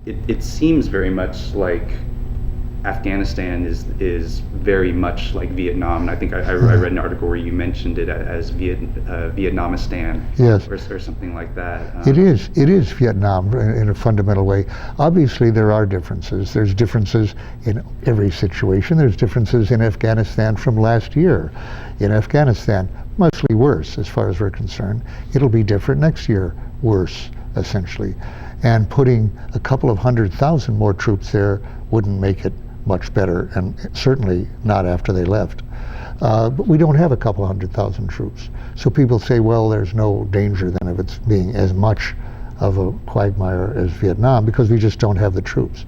it seems very much like Afghanistan is very much like Vietnam, and I think I read an article where you mentioned it as Vietnamistan, yes, or something like that. It is Vietnam in a fundamental way. Obviously, there are differences. There's differences in every situation. There's differences in Afghanistan from last year. In Afghanistan, mostly worse as far as we're concerned. It'll be different next year, worse, essentially. And putting a couple of 100,000 more troops there wouldn't make it much better, and certainly not after they left. But we don't have a couple 100,000 troops. So people say, well, there's no danger then of it being as much of a quagmire as Vietnam because we just don't have the troops.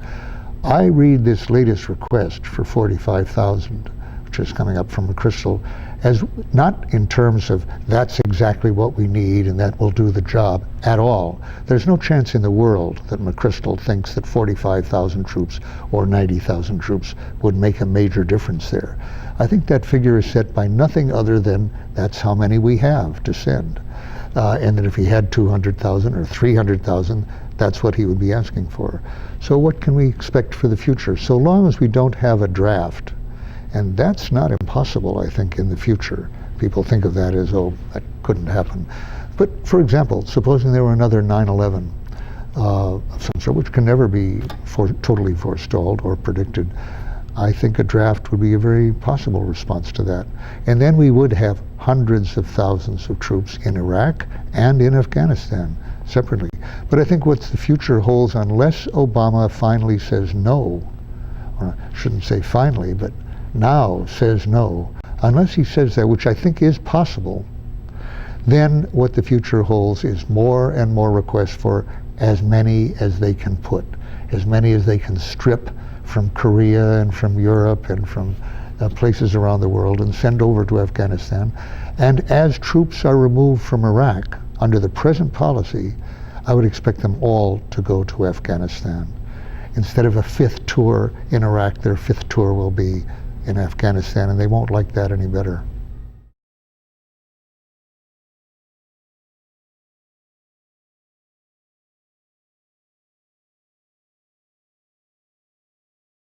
I read this latest request for 45,000, which is coming up from McChrystal, as not in terms of that's exactly what we need and that will do the job at all. There's no chance in the world that McChrystal thinks that 45,000 troops or 90,000 troops would make a major difference there. I think that figure is set by nothing other than that's how many we have to send. And that if he had 200,000 or 300,000, that's what he would be asking for. So what can we expect for the future? So long as we don't have a draft, and that's not impossible, I think, in the future. People think of that as, oh, that couldn't happen. But for example, supposing there were another 9/11 of some sort, which can never be totally forestalled or predicted, I think a draft would be a very possible response to that. And then we would have hundreds of thousands of troops in Iraq and in Afghanistan separately. But I think what the future holds, unless Obama finally says no, or I shouldn't say finally, but now says no, unless he says that, which I think is possible, then what the future holds is more and more requests for as many as they can put, as many as they can strip from Korea and from Europe and from places around the world and send over to Afghanistan. And as troops are removed from Iraq under the present policy, I would expect them all to go to Afghanistan. Instead of a fifth tour in Iraq, their fifth tour will be in Afghanistan, and they won't like that any better.